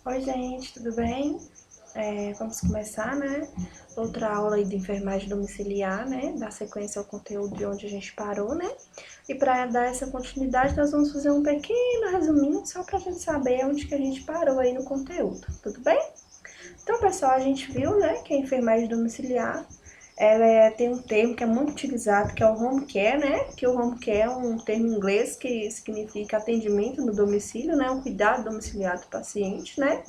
Oi, gente, tudo bem? Vamos começar, né? Outra aula aí de enfermagem domiciliar, né? Dar sequência ao conteúdo de onde a gente parou, né? E para dar essa continuidade, nós vamos fazer um pequeno resuminho só para a gente saber onde que a gente parou aí no conteúdo, tudo bem? Então, pessoal, a gente viu, né, que a enfermagem domiciliar, tem um termo que é muito utilizado, que é o home care, né? Que o home care é um termo em inglês que significa atendimento no domicílio, né? Um cuidado domiciliar do paciente, né?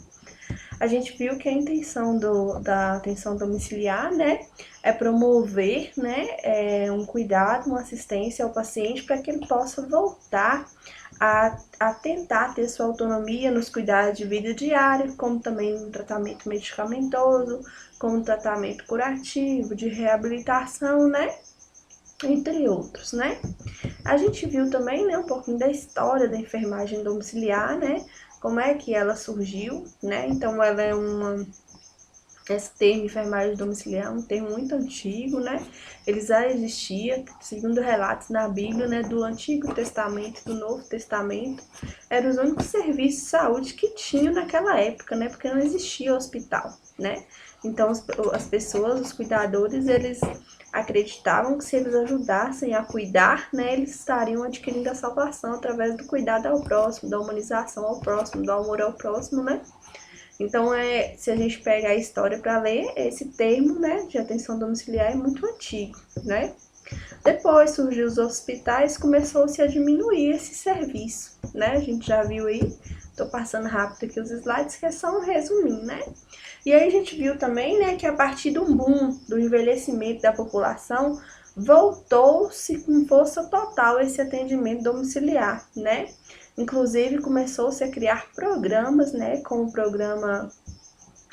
A gente viu que a intenção da atenção domiciliar, né, é promover, né, um cuidado, uma assistência ao paciente para que ele possa voltar a tentar ter sua autonomia nos cuidados de vida diária, como também no tratamento medicamentoso, como tratamento curativo, de reabilitação, né, entre outros, né. A gente viu também, né, um pouquinho da história da enfermagem domiciliar, né, como é que ela surgiu, né, então ela é esse termo enfermagem domiciliar é um termo muito antigo, né, ele já existia, segundo relatos na Bíblia, né, do Antigo Testamento e do Novo Testamento, eram os únicos serviços de saúde que tinham naquela época, né, porque não existia hospital, né, então as pessoas, os cuidadores, eles acreditavam que se eles ajudassem a cuidar, né, eles estariam adquirindo a salvação através do cuidado ao próximo, da humanização ao próximo, do amor ao próximo, né? Então, se a gente pega a história para ler, esse termo, né, de atenção domiciliar é muito antigo, né? Depois surgiu os hospitais, começou-se a diminuir esse serviço, né? A gente já viu aí, tô passando rápido aqui os slides, que é só um resuminho, né? E aí a gente viu também, né, que a partir do boom do envelhecimento da população, voltou-se com força total esse atendimento domiciliar, né? Inclusive começou-se a criar programas, né, como o programa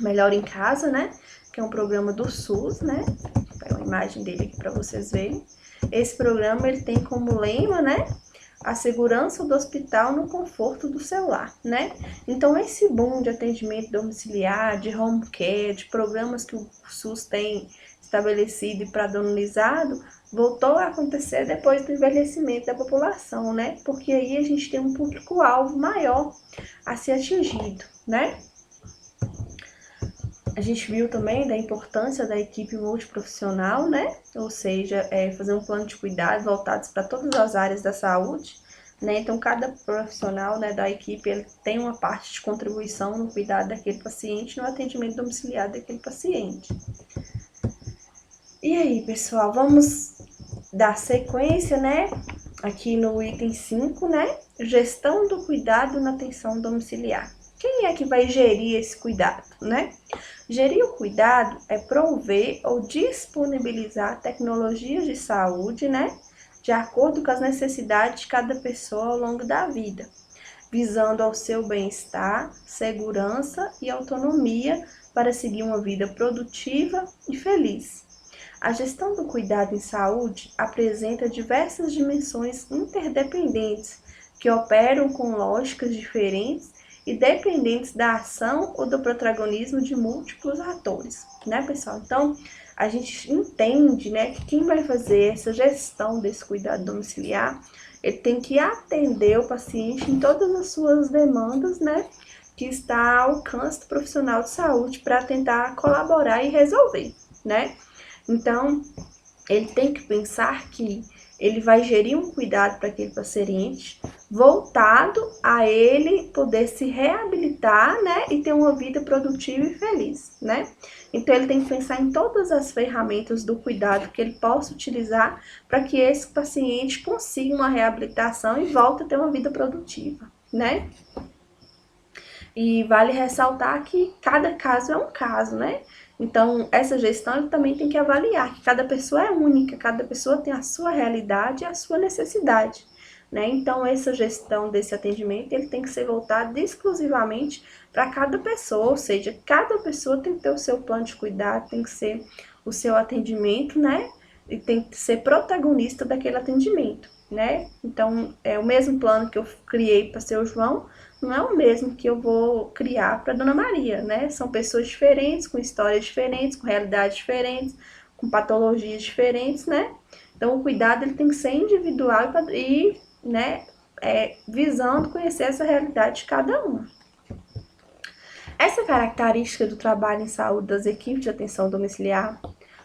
Melhor em Casa, né, que é um programa do SUS, né? Vou pegar uma imagem dele aqui para vocês verem. Esse programa ele tem como lema, né, a segurança do hospital no conforto do celular, né? Então, esse boom de atendimento domiciliar, de home care, de programas que o SUS tem estabelecido e padronizado, voltou a acontecer depois do envelhecimento da população, né? Porque aí a gente tem um público-alvo maior a ser atingido, né? A gente viu também da importância da equipe multiprofissional, né? Ou seja, fazer um plano de cuidado voltados para todas as áreas da saúde, né? Então, cada profissional, né, da equipe ele tem uma parte de contribuição no cuidado daquele paciente, no atendimento domiciliar daquele paciente. E aí, pessoal, vamos dar sequência, né? Aqui no item 5, né? Gestão do cuidado na atenção domiciliar. Quem é que vai gerir esse cuidado, né? Gerir o cuidado é prover ou disponibilizar tecnologias de saúde, né? De acordo com as necessidades de cada pessoa ao longo da vida, visando ao seu bem-estar, segurança e autonomia para seguir uma vida produtiva e feliz. A gestão do cuidado em saúde apresenta diversas dimensões interdependentes que operam com lógicas diferentes e dependentes da ação ou do protagonismo de múltiplos atores, né, pessoal? Então, a gente entende, né, que quem vai fazer essa gestão desse cuidado domiciliar, ele tem que atender o paciente em todas as suas demandas, né, que está ao alcance do profissional de saúde para tentar colaborar e resolver, né? Então, ele tem que pensar que ele vai gerir um cuidado para aquele paciente voltado a ele poder se reabilitar, né, e ter uma vida produtiva e feliz, né? Então ele tem que pensar em todas as ferramentas do cuidado que ele possa utilizar para que esse paciente consiga uma reabilitação e volte a ter uma vida produtiva, né? E vale ressaltar que cada caso é um caso, né? Então, essa gestão também tem que avaliar que cada pessoa é única, cada pessoa tem a sua realidade e a sua necessidade, né? Então, essa gestão desse atendimento, ele tem que ser voltado exclusivamente para cada pessoa, ou seja, cada pessoa tem que ter o seu plano de cuidado, tem que ser o seu atendimento, né? E tem que ser protagonista daquele atendimento, né? Então, é o mesmo plano que eu criei para seu João, não é o mesmo que eu vou criar para Dona Maria, né? São pessoas diferentes, com histórias diferentes, com realidades diferentes, com patologias diferentes, né? Então, o cuidado ele tem que ser individual e né, visando conhecer essa realidade de cada um. Essa característica do trabalho em saúde das equipes de atenção domiciliar,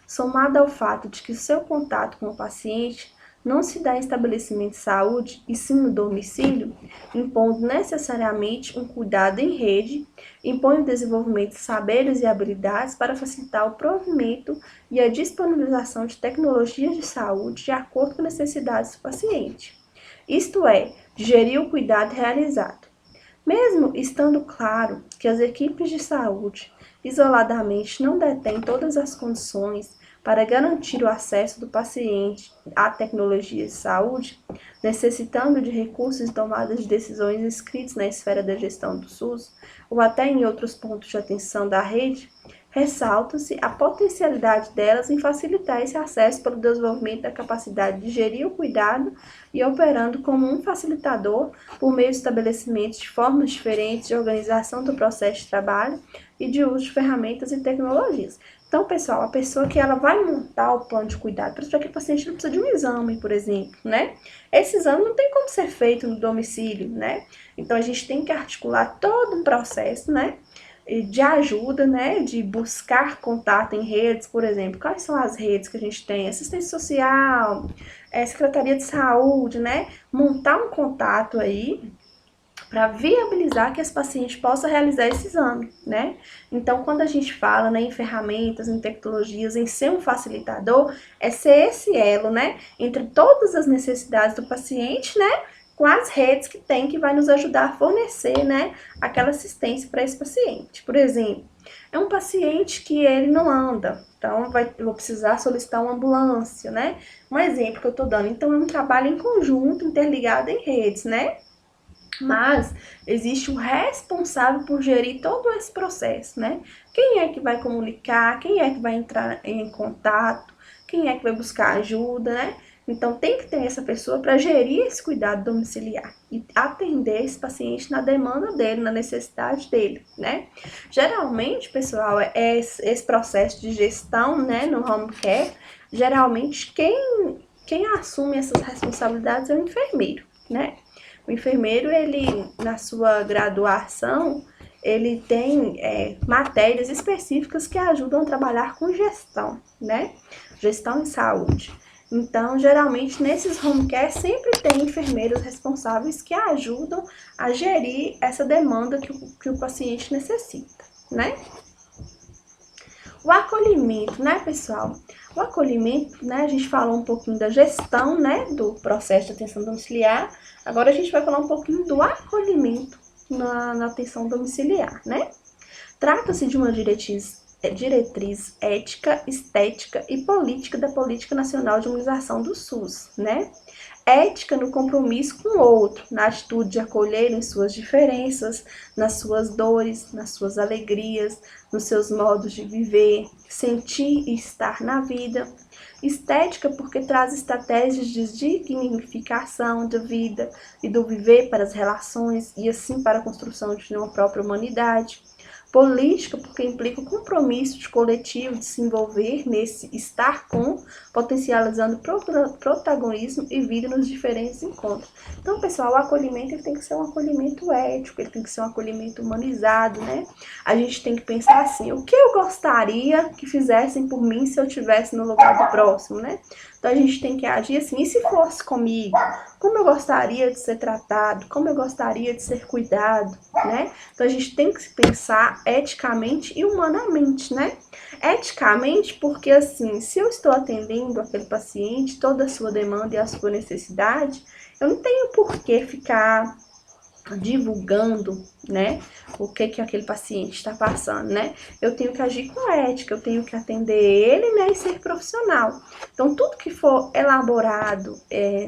somada ao fato de que seu contato com o paciente não se dá em estabelecimento de saúde, e sim no domicílio, impondo necessariamente um cuidado em rede, impõe o desenvolvimento de saberes e habilidades para facilitar o provimento e a disponibilização de tecnologias de saúde de acordo com as necessidades do paciente. Isto é, gerir o cuidado realizado. Mesmo estando claro que as equipes de saúde isoladamente não detêm todas as condições para garantir o acesso do paciente à tecnologia de saúde, necessitando de recursos e tomadas de decisões inscritos na esfera da gestão do SUS ou até em outros pontos de atenção da rede, ressalta-se a potencialidade delas em facilitar esse acesso pelo desenvolvimento da capacidade de gerir o cuidado e operando como um facilitador por meio de estabelecimentos de formas diferentes de organização do processo de trabalho e de uso de ferramentas e tecnologias. Então, pessoal, a pessoa que ela vai montar o plano de cuidado, para que o paciente não precisa de um exame, por exemplo, né? Esse exame não tem como ser feito no domicílio, né? Então, a gente tem que articular todo um processo, né? De ajuda, né, de buscar contato em redes, por exemplo. Quais são as redes que a gente tem? Assistência social, Secretaria de Saúde, né? Montar um contato aí para viabilizar que esse paciente possa realizar esse exame, né? Então, quando a gente fala, né, em ferramentas, em tecnologias, em ser um facilitador, é ser esse elo, né, entre todas as necessidades do paciente, né, com as redes que tem, que vai nos ajudar a fornecer, né, aquela assistência para esse paciente. Por exemplo, é um paciente que ele não anda, então eu vou precisar solicitar uma ambulância, né? Um exemplo que eu estou dando. Então, é um trabalho em conjunto, interligado em redes, né? Mas existe um responsável por gerir todo esse processo, né? Quem é que vai comunicar, quem é que vai entrar em contato, quem é que vai buscar ajuda, né? Então tem que ter essa pessoa para gerir esse cuidado domiciliar e atender esse paciente na demanda dele, na necessidade dele, né? Geralmente, pessoal, esse processo de gestão, né, no home care, geralmente quem assume essas responsabilidades é o enfermeiro, né? O enfermeiro, ele, na sua graduação, ele tem matérias específicas que ajudam a trabalhar com gestão, né? Gestão em saúde. Então, geralmente, nesses home care, sempre tem enfermeiros responsáveis que ajudam a gerir essa demanda que o paciente necessita, né? O acolhimento, né, pessoal? O acolhimento, né, a gente falou um pouquinho da gestão, né, do processo de atenção domiciliar. Agora a gente vai falar um pouquinho do acolhimento na atenção domiciliar, né? Trata-se de uma diretriz ética, estética e política da Política Nacional de Imunização do SUS, né? Ética no compromisso com o outro, na atitude de acolher em suas diferenças, nas suas dores, nas suas alegrias, nos seus modos de viver, sentir e estar na vida. Estética porque traz estratégias de dignificação da vida e do viver para as relações e assim para a construção de uma própria humanidade. Política, porque implica o compromisso de coletivo de se envolver nesse estar com, potencializando protagonismo e vida nos diferentes encontros. Então, pessoal, o acolhimento ele tem que ser um acolhimento ético, ele tem que ser um acolhimento humanizado, né? A gente tem que pensar assim, o que eu gostaria que fizessem por mim se eu estivesse no lugar do próximo, né? Então, a gente tem que agir assim, e se fosse comigo? Como eu gostaria de ser tratado? Como eu gostaria de ser cuidado, né? Então, a gente tem que se pensar eticamente e humanamente, né? Eticamente, porque assim, se eu estou atendendo aquele paciente, toda a sua demanda e a sua necessidade, eu não tenho por que ficar divulgando, né, o que aquele paciente está passando, né? Eu tenho que agir com ética, eu tenho que atender ele, né, e ser profissional. Então, tudo que for elaborado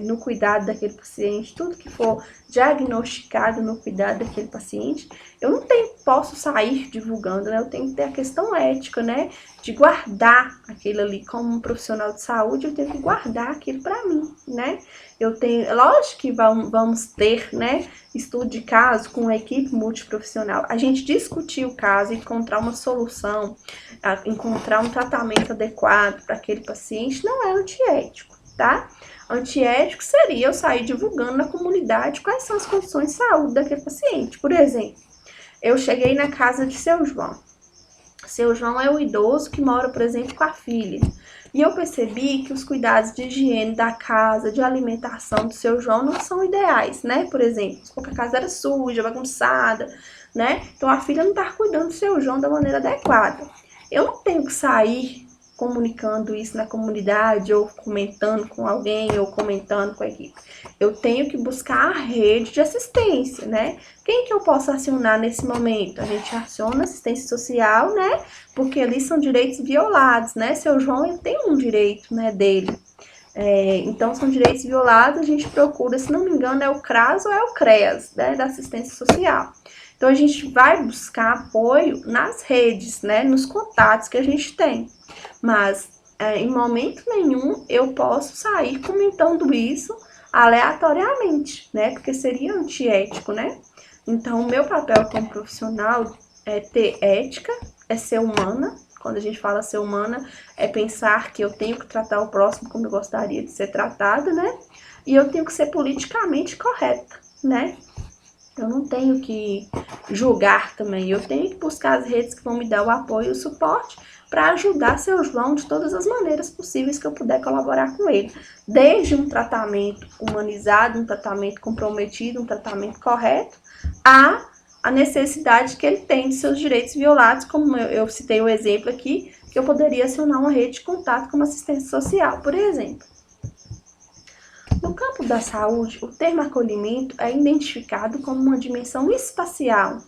no cuidado daquele paciente, tudo que for diagnosticado no cuidado daquele paciente, eu não posso sair divulgando, né? Eu tenho que ter a questão ética, né, de guardar aquilo ali como um profissional de saúde, eu tenho que guardar aquilo para mim, né? Eu tenho, lógico que vamos ter, né, estudo de caso com a equipe multiprofissional. A gente discutir o caso, encontrar uma solução, encontrar um tratamento adequado para aquele paciente, não é antiético, tá? Antiético seria eu sair divulgando na comunidade quais são as condições de saúde daquele paciente. Por exemplo, Eu cheguei na casa de seu João. Seu João é o idoso que mora, por exemplo, com a filha. E eu percebi que os cuidados de higiene da casa, de alimentação do seu João não são ideais, né? Por exemplo, porque a casa era suja, bagunçada, né? Então a filha não tá cuidando do seu João da maneira adequada. Eu não tenho que sair comunicando isso na comunidade, ou comentando com alguém, ou comentando com a equipe. Eu tenho que buscar a rede de assistência, né? Quem que eu posso acionar nesse momento? A gente aciona assistência social, né? Porque ali são direitos violados, né? Seu João, ele tem um direito, né, dele. Então, são direitos violados, a gente procura, se não me engano, é o CRAS ou é o CREAS, né, da assistência social. Então, a gente vai buscar apoio nas redes, né, nos contatos que a gente tem. Mas, em momento nenhum, eu posso sair comentando isso aleatoriamente, né, porque seria antiético, né? Então, o meu papel como profissional é ter ética, é ser humana. Quando a gente fala ser humana, é pensar que eu tenho que tratar o próximo como eu gostaria de ser tratada, né? E eu tenho que ser politicamente correta, né? Eu não tenho que julgar também, eu tenho que buscar as redes que vão me dar o apoio e o suporte para ajudar seu João de todas as maneiras possíveis que eu puder colaborar com ele. Desde um tratamento humanizado, um tratamento comprometido, um tratamento correto, a necessidade que ele tem de seus direitos violados, como eu citei o exemplo aqui, que eu poderia acionar uma rede de contato como assistência social, por exemplo. No campo da saúde, o termo acolhimento é identificado como uma dimensão espacial,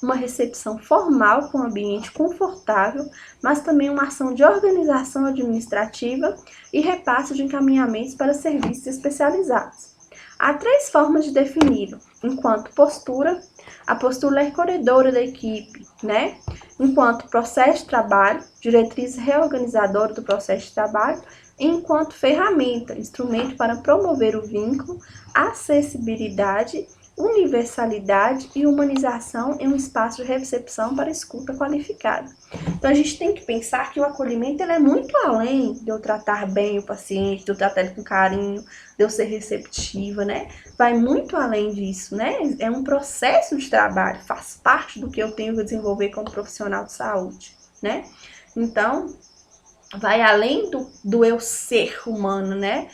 uma recepção formal com um ambiente confortável, mas também uma ação de organização administrativa e repasse de encaminhamentos para serviços especializados. Há 3 formas de defini-lo, enquanto postura, a postura é corredora da equipe, né? Enquanto processo de trabalho, diretriz reorganizadora do processo de trabalho, enquanto ferramenta, instrumento para promover o vínculo, acessibilidade, universalidade e humanização em um espaço de recepção para escuta qualificada. Então, a gente tem que pensar que o acolhimento ele é muito além de eu tratar bem o paciente, de eu tratar ele com carinho, de eu ser receptiva, né? Vai muito além disso, né? É um processo de trabalho, faz parte do que eu tenho que desenvolver como profissional de saúde, né? Então, vai além do eu ser humano, né?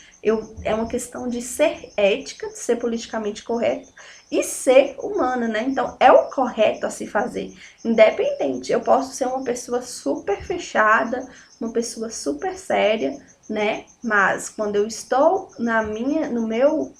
É uma questão de ser ética, de ser politicamente correto e ser humana, né? Então, é o correto a se fazer. Independente, eu posso ser uma pessoa super fechada, uma pessoa super séria, né? Mas quando eu estou no meu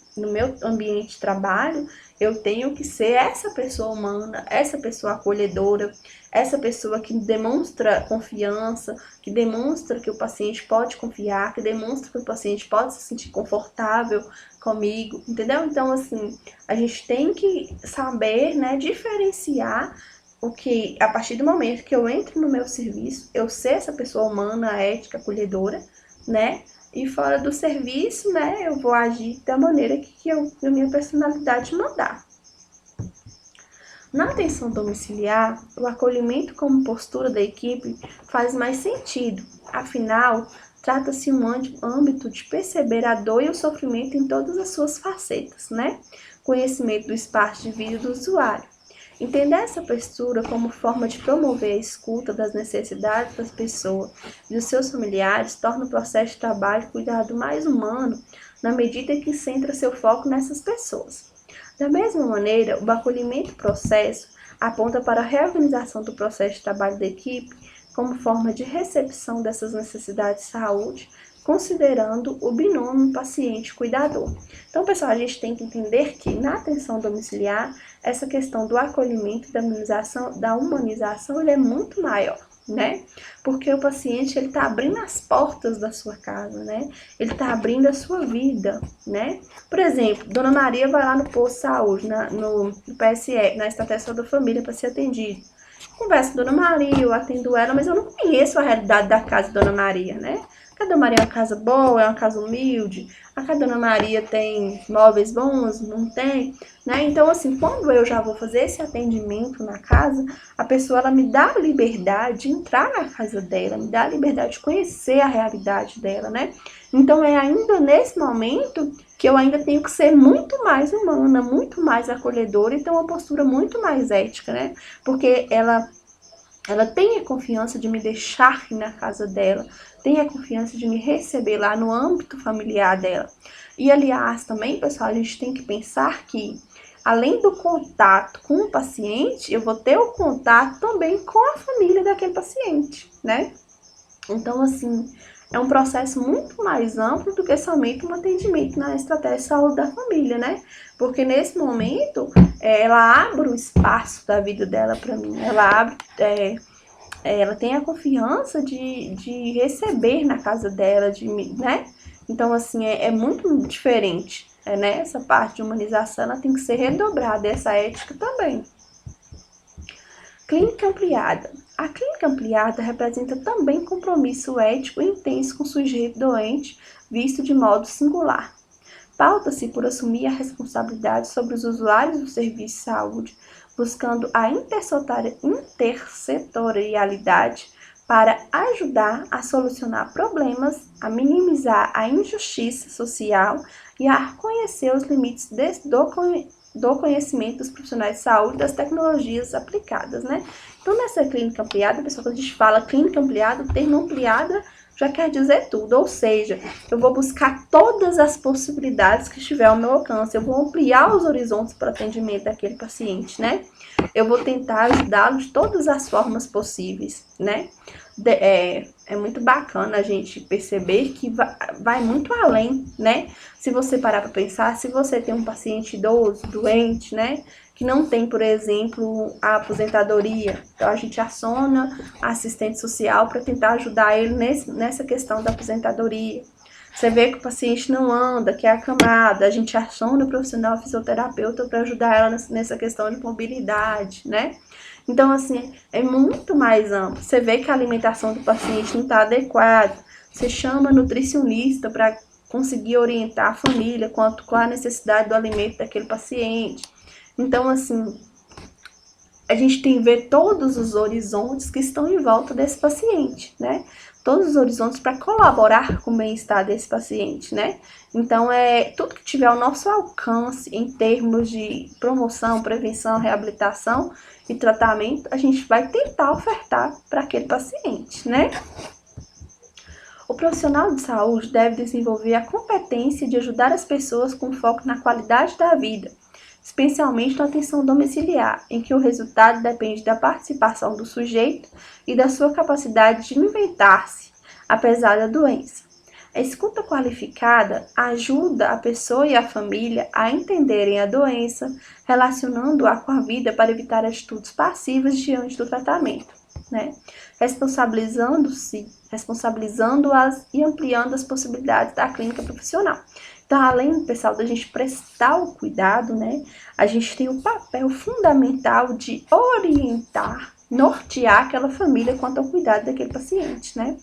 ambiente de trabalho, eu tenho que ser essa pessoa humana, essa pessoa acolhedora, essa pessoa que demonstra confiança, que demonstra que o paciente pode confiar, que demonstra que o paciente pode se sentir confortável comigo, entendeu? Então, assim, a gente tem que saber, né, diferenciar o que, a partir do momento que eu entro no meu serviço, eu ser essa pessoa humana, ética, acolhedora, né? E fora do serviço, né, eu vou agir da maneira que a minha personalidade mandar. Na atenção domiciliar, o acolhimento como postura da equipe faz mais sentido, afinal, trata-se de um âmbito de perceber a dor e o sofrimento em todas as suas facetas, né? Conhecimento do espaço de vida do usuário. Entender essa postura como forma de promover a escuta das necessidades das pessoas e dos seus familiares torna o processo de trabalho e cuidado mais humano na medida que centra seu foco nessas pessoas. Da mesma maneira, o acolhimento processo aponta para a reorganização do processo de trabalho da equipe como forma de recepção dessas necessidades de saúde, considerando o binômio paciente-cuidador. Então, pessoal, a gente tem que entender que na atenção domiciliar, essa questão do acolhimento e da humanização ele é muito maior, né? Porque o paciente ele está abrindo as portas da sua casa, né? Ele está abrindo a sua vida, né? Por exemplo, Dona Maria vai lá no posto de saúde, no PSE, na Estratégia da Família, para ser atendido. Converso com Dona Maria, eu atendo ela, mas eu não conheço a realidade da casa de Dona Maria, né? A Dona Maria é uma casa boa, é uma casa humilde. A casa Dona Maria tem móveis bons, não tem, né? Então, assim, quando eu já vou fazer esse atendimento na casa, a pessoa, ela me dá a liberdade de entrar na casa dela, me dá a liberdade de conhecer a realidade dela, né? Então, é ainda nesse momento que eu ainda tenho que ser muito mais humana, muito mais acolhedora e ter uma postura muito mais ética, né? Porque ela tem a confiança de me deixar ir na casa dela, tem a confiança de me receber lá no âmbito familiar dela. E, aliás, também, pessoal, a gente tem que pensar que, além do contato com o paciente, eu vou ter o contato também com a família daquele paciente, né? Então, assim, é um processo muito mais amplo do que somente um atendimento na estratégia de saúde da família, né? Porque nesse momento, ela abre o espaço da vida dela para mim, ela tem a confiança de receber na casa dela, né? Então, assim, é muito diferente, né? Essa parte de humanização, ela tem que ser redobrada, essa ética também. Clínica ampliada. A clínica ampliada representa também compromisso ético intenso com o sujeito doente, visto de modo singular. Pauta-se por assumir a responsabilidade sobre os usuários do serviço de saúde, buscando a intersetorialidade para ajudar a solucionar problemas, a minimizar a injustiça social e a reconhecer os limites do conhecimento dos profissionais de saúde e das tecnologias aplicadas, né? Então, nessa clínica ampliada, pessoal, quando a gente fala clínica ampliada, o termo ampliada já quer dizer tudo, ou seja, eu vou buscar todas as possibilidades que estiver ao meu alcance, eu vou ampliar os horizontes para o atendimento daquele paciente, né? Eu vou tentar ajudá-lo de todas as formas possíveis, né? É muito bacana a gente perceber que vai muito além, né? Se você parar para pensar, se você tem um paciente idoso, doente, né? Que não tem, por exemplo, a aposentadoria, então a gente aciona a assistente social para tentar ajudar ele nessa questão da aposentadoria. Você vê que o paciente não anda, que é acamado, a gente aciona o profissional fisioterapeuta para ajudar ela nessa questão de mobilidade, né? Então, assim, é muito mais amplo. Você vê que a alimentação do paciente não está adequada, você chama a nutricionista para conseguir orientar a família quanto a necessidade do alimento daquele paciente. Então, assim, a gente tem que ver todos os horizontes que estão em volta desse paciente, né? Todos os horizontes para colaborar com o bem-estar desse paciente, né? Então, tudo que tiver ao nosso alcance em termos de promoção, prevenção, reabilitação e tratamento, a gente vai tentar ofertar para aquele paciente, né? O profissional de saúde deve desenvolver a competência de ajudar as pessoas com foco na qualidade da vida, especialmente na atenção domiciliar, em que o resultado depende da participação do sujeito e da sua capacidade de inventar-se, apesar da doença. A escuta qualificada ajuda a pessoa e a família a entenderem a doença, relacionando-a com a vida para evitar atitudes passivas diante do tratamento, né? Responsabilizando-as e ampliando as possibilidades da clínica profissional. Então, além, pessoal, da gente prestar o cuidado, né, a gente tem o papel fundamental de orientar, nortear aquela família quanto ao cuidado daquele paciente, né?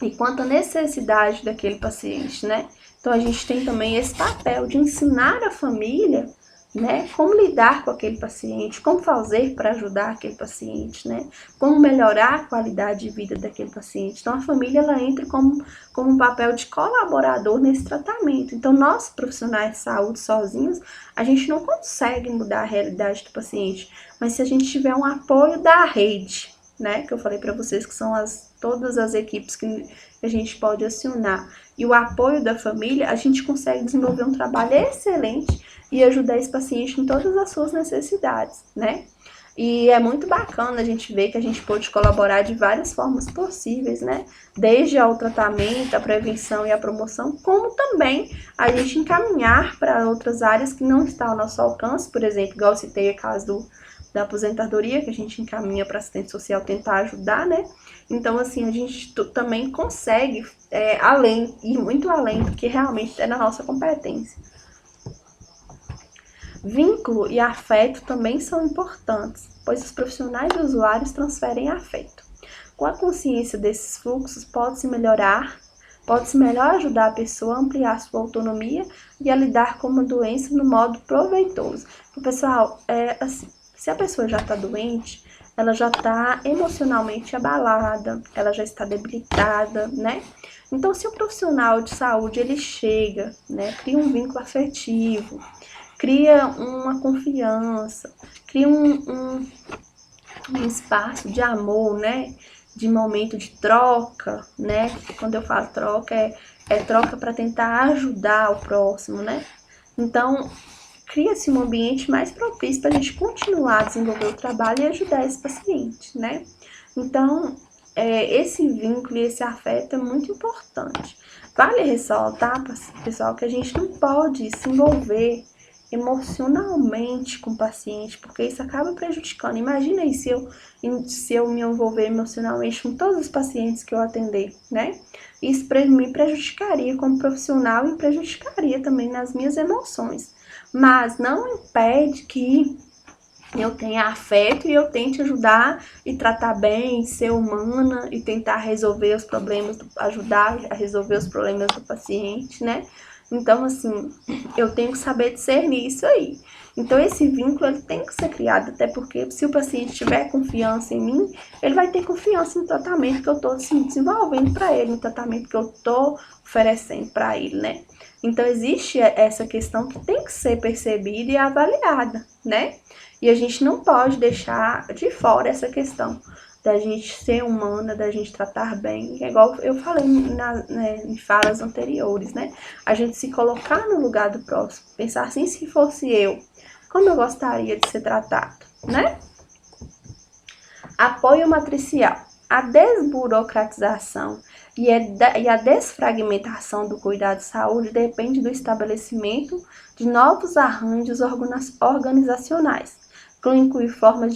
E quanto à necessidade daquele paciente, né? Então, a gente tem também esse papel de ensinar a família, né, como lidar com aquele paciente, como fazer para ajudar aquele paciente, né, como melhorar a qualidade de vida daquele paciente. Então, a família, ela entra como um papel de colaborador nesse tratamento. Então, nós, profissionais de saúde, sozinhos, a gente não consegue mudar a realidade do paciente, mas se a gente tiver um apoio da rede, né, que eu falei para vocês que são todas as equipes que a gente pode acionar, e o apoio da família, a gente consegue desenvolver um trabalho excelente e ajudar esse paciente em todas as suas necessidades, né? E é muito bacana a gente ver que a gente pode colaborar de várias formas possíveis, né? Desde ao tratamento, a prevenção e a promoção, como também a gente encaminhar para outras áreas que não estão ao nosso alcance, por exemplo, igual eu citei o caso da aposentadoria, que a gente encaminha para assistente social tentar ajudar, né? Então, assim, a gente também consegue ir muito além do que realmente é na nossa competência. Vínculo e afeto também são importantes, pois os profissionais e usuários transferem afeto. Com a consciência desses fluxos, pode-se melhor ajudar a pessoa a ampliar sua autonomia e a lidar com uma doença no modo proveitoso. Então, pessoal, assim, se a pessoa já está doente, ela já está emocionalmente abalada, ela já está debilitada, né? Então, se o profissional de saúde, ele chega, né, cria um vínculo afetivo, cria uma confiança, cria um espaço de amor, né, de momento de troca, né, quando eu falo troca, é troca para tentar ajudar o próximo, né? Então, cria-se um ambiente mais propício para a gente continuar a desenvolver o trabalho e ajudar esse paciente, né? Então, esse vínculo e esse afeto é muito importante. Vale ressaltar, pessoal, que a gente não pode se envolver emocionalmente com o paciente, porque isso acaba prejudicando. Imagina aí se eu me envolver emocionalmente com todos os pacientes que eu atender, né? Isso me prejudicaria como profissional e prejudicaria também nas minhas emoções. Mas não impede que eu tenha afeto e eu tente ajudar e tratar bem, ser humana e tentar resolver os problemas, ajudar a resolver os problemas do paciente, né? Então, assim, eu tenho que saber discernir isso aí. Então, esse vínculo ele tem que ser criado, até porque se o paciente tiver confiança em mim, ele vai ter confiança no tratamento que eu estou desenvolvendo para ele, no tratamento que eu estou oferecendo para ele, né? Então, existe essa questão que tem que ser percebida e avaliada, né? E a gente não pode deixar de fora essa questão da gente ser humana, da gente tratar bem. É igual eu falei em falas anteriores, né? A gente se colocar no lugar do próximo, pensar assim, se fosse eu, como eu gostaria de ser tratado, né? Apoio matricial. A desburocratização e a desfragmentação do cuidado de saúde depende do estabelecimento de novos arranjos organizacionais, que inclui formas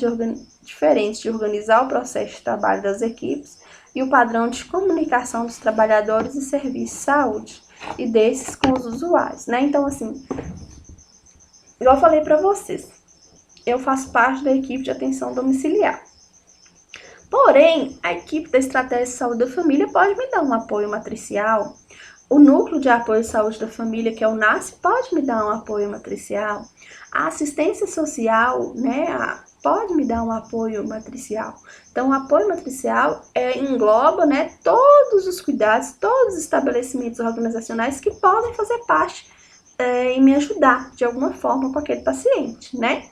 diferentes de organizar o processo de trabalho das equipes e o padrão de comunicação dos trabalhadores e serviços de saúde e desses com os usuários, né? Então, assim, igual eu falei para vocês, eu faço parte da equipe de atenção domiciliar. Porém, a equipe da Estratégia de Saúde da Família pode me dar um apoio matricial. O Núcleo de Apoio à Saúde da Família, que é o NASF, pode me dar um apoio matricial. A assistência social, né, pode me dar um apoio matricial. Então, o apoio matricial engloba, né, todos os cuidados, todos os estabelecimentos organizacionais que podem fazer parte e me ajudar de alguma forma com aquele paciente, né?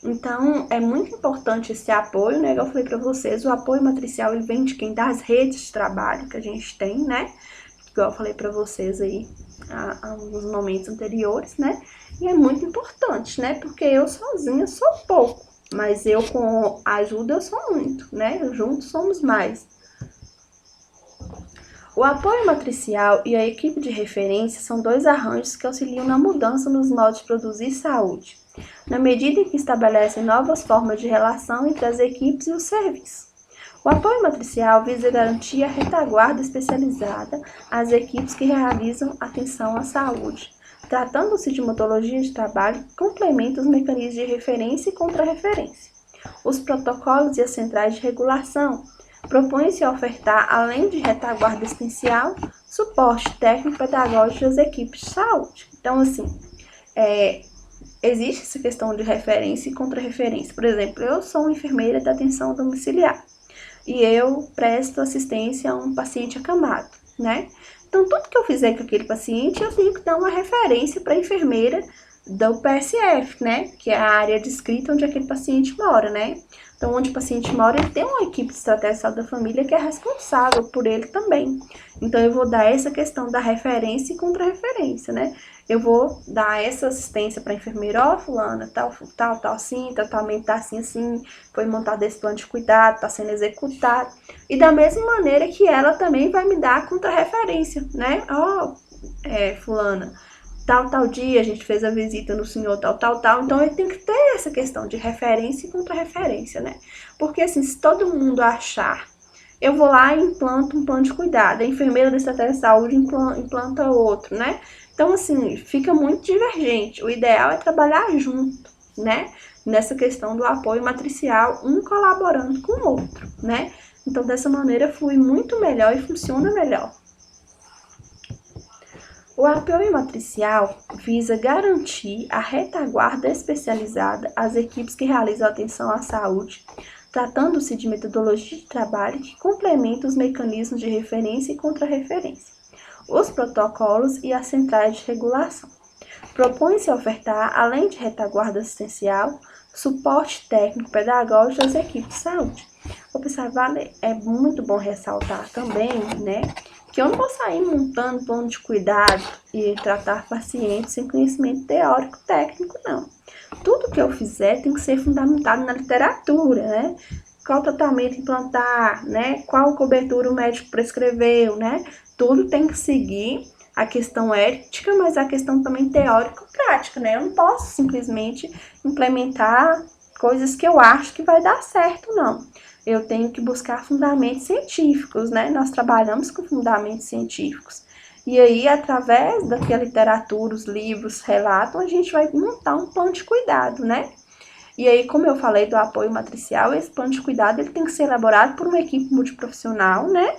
Então, é muito importante esse apoio, né? Igual eu falei para vocês, o apoio matricial ele vem de quem? Das redes de trabalho que a gente tem, né? Igual eu falei para vocês aí há alguns momentos anteriores, né? E é muito importante, né? Porque eu sozinha sou pouco, mas eu com ajuda eu sou muito, né? Juntos somos mais. O apoio matricial e a equipe de referência são dois arranjos que auxiliam na mudança nos modos de produzir saúde, na medida em que estabelecem novas formas de relação entre as equipes e os serviços. O apoio matricial visa garantir a retaguarda especializada às equipes que realizam atenção à saúde, tratando-se de metodologia de trabalho que complementa os mecanismos de referência e contra-referência. Os protocolos e as centrais de regulação propõe-se a ofertar, além de retaguarda essencial, suporte técnico-pedagógico às equipes de saúde. Então, assim, existe essa questão de referência e contra-referência. Por exemplo, eu sou enfermeira de atenção domiciliar e eu presto assistência a um paciente acamado, né? Então, tudo que eu fizer com aquele paciente, eu tenho que dar uma referência para a enfermeira do PSF, né? Que é a área descrita onde aquele paciente mora, né? Então, onde o paciente mora, ele tem uma equipe de estratégia de saúde da família que é responsável por ele também. Então, eu vou dar essa questão da referência e contra-referência, né? Eu vou dar essa assistência para a enfermeira, ó, fulana, tal, assim, tratamento tá assim, assim, foi montado esse plano de cuidado, tá sendo executado. E da mesma maneira que ela também vai me dar a contra-referência, né? Ó, fulana, tal dia a gente fez a visita no senhor tal. Então, eu tenho que ter essa questão de referência e contra-referência, né? Porque, assim, se todo mundo achar, eu vou lá e implanto um plano de cuidado, a enfermeira da estratégia de saúde implanta outro, né? Então, assim, fica muito divergente. O ideal é trabalhar junto, né? Nessa questão do apoio matricial, um colaborando com o outro, né? Então, dessa maneira, flui muito melhor e funciona melhor. O apoio matricial visa garantir a retaguarda especializada às equipes que realizam atenção à saúde, tratando-se de metodologia de trabalho que complementa os mecanismos de referência e contra-referência, os protocolos e as centrais de regulação. Propõe-se ofertar, além de retaguarda assistencial, suporte técnico pedagógico às equipes de saúde. Vale, é muito bom ressaltar também, né, que eu não vou sair montando plano de cuidado e tratar pacientes sem conhecimento teórico técnico, não. Tudo que eu fizer tem que ser fundamentado na literatura, né? Qual tratamento implantar, né? Qual cobertura o médico prescreveu, né? Tudo tem que seguir a questão ética, mas a questão também teórico-prática, né? Eu não posso simplesmente implementar coisas que eu acho que vai dar certo, não. Eu tenho que buscar fundamentos científicos, né? Nós trabalhamos com fundamentos científicos. E aí, através da que a literatura, os livros relatam, a gente vai montar um plano de cuidado, né? E aí, como eu falei do apoio matricial, esse plano de cuidado ele tem que ser elaborado por uma equipe multiprofissional, né?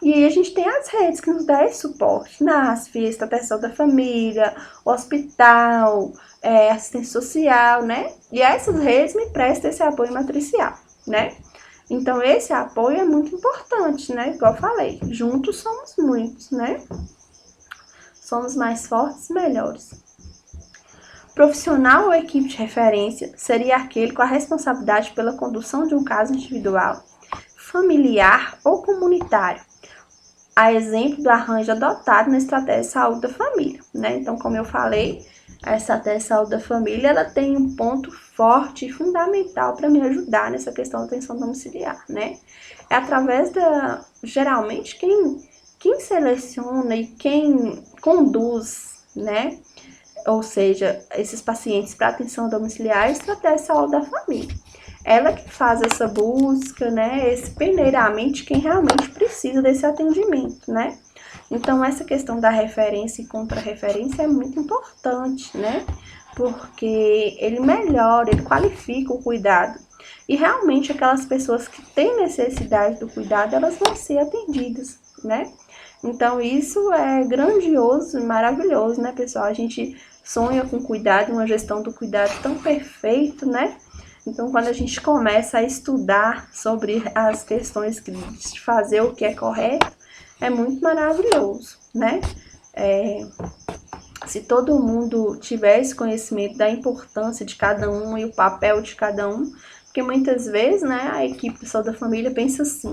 E aí a gente tem as redes que nos dão esse suporte, NASF, Proteção da Família, hospital, assistência social, né? E essas redes me prestam esse apoio matricial, né? Então, esse apoio é muito importante, né? Igual eu falei, juntos somos muitos, né? Somos mais fortes e melhores. Profissional ou equipe de referência seria aquele com a responsabilidade pela condução de um caso individual, familiar ou comunitário, a exemplo do arranjo adotado na estratégia de saúde da família, né? Então, como eu falei, a estratégia de saúde da família, ela tem um ponto forte e fundamental para me ajudar nessa questão da atenção domiciliar, né? É através geralmente, quem seleciona e quem conduz, né? Ou seja, esses pacientes para atenção domiciliar é a estratégia de saúde da família. Ela que faz essa busca, né, esse peneiramento de quem realmente precisa desse atendimento, né? Então, essa questão da referência e contra-referência é muito importante, né? Porque ele melhora, ele qualifica o cuidado. E realmente aquelas pessoas que têm necessidade do cuidado, elas vão ser atendidas, né? Então, isso é grandioso e maravilhoso, né, pessoal? A gente sonha com cuidado, uma gestão do cuidado tão perfeito, né? Então, quando a gente começa a estudar sobre as questões de fazer o que é correto, é muito maravilhoso, né? Se todo mundo tivesse conhecimento da importância de cada um e o papel de cada um, porque muitas vezes, né, a equipe pessoal da família pensa assim,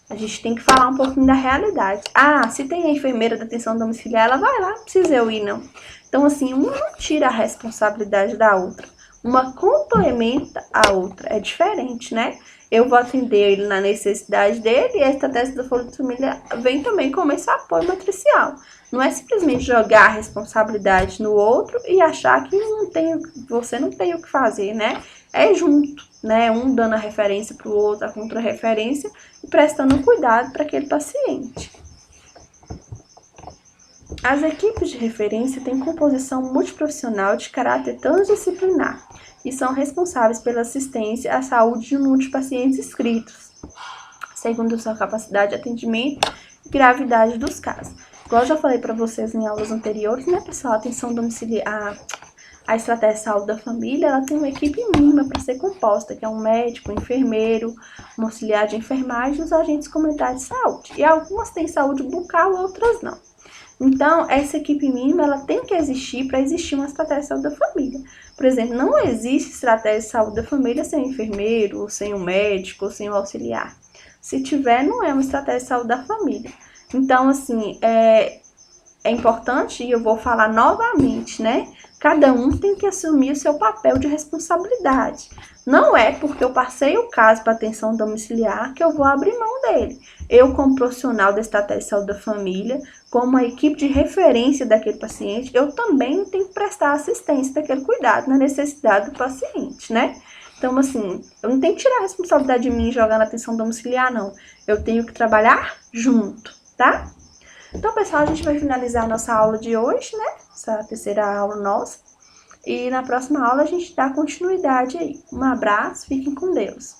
a gente tem que falar um pouquinho da realidade. Ah, se tem a enfermeira da atenção domiciliar, ela vai lá, não precisa eu ir, não. Então, assim, uma não tira a responsabilidade da outra. Uma complementa a outra. É diferente, né? Eu vou atender ele na necessidade dele e a estratégia da Folha de Família vem também como esse apoio matricial. Não é simplesmente jogar a responsabilidade no outro e achar que você não tem o que fazer, né? É junto, né? Um dando a referência para o outro, a contra-referência e prestando cuidado para aquele paciente. As equipes de referência têm composição multiprofissional de caráter transdisciplinar e são responsáveis pela assistência à saúde de um número de pacientes inscritos, segundo sua capacidade de atendimento e gravidade dos casos. Igual eu já falei para vocês em aulas anteriores, né, pessoal? A atenção domiciliar, a estratégia de saúde da família, ela tem uma equipe mínima para ser composta, que é um médico, um enfermeiro, um auxiliar de enfermagem e os agentes comunitários de saúde. E algumas têm saúde bucal, outras não. Então, essa equipe mínima, ela tem que existir para existir uma estratégia de saúde da família. Por exemplo, não existe estratégia de saúde da família sem um enfermeiro, ou sem um médico, ou sem um auxiliar. Se tiver, não é uma estratégia de saúde da família. Então, assim, é importante, e eu vou falar novamente, né? Cada um tem que assumir o seu papel de responsabilidade. Não é porque eu passei o caso para atenção domiciliar que eu vou abrir mão dele. Eu, como profissional da estratégia de saúde da família, como a equipe de referência daquele paciente, eu também tenho que prestar assistência daquele cuidado na necessidade do paciente, né? Então, assim, eu não tenho que tirar a responsabilidade de mim e jogar na atenção domiciliar, não. Eu tenho que trabalhar junto, tá? Então, pessoal, a gente vai finalizar a nossa aula de hoje, né? Essa terceira aula nossa. E na próxima aula a gente dá continuidade aí. Um abraço, fiquem com Deus.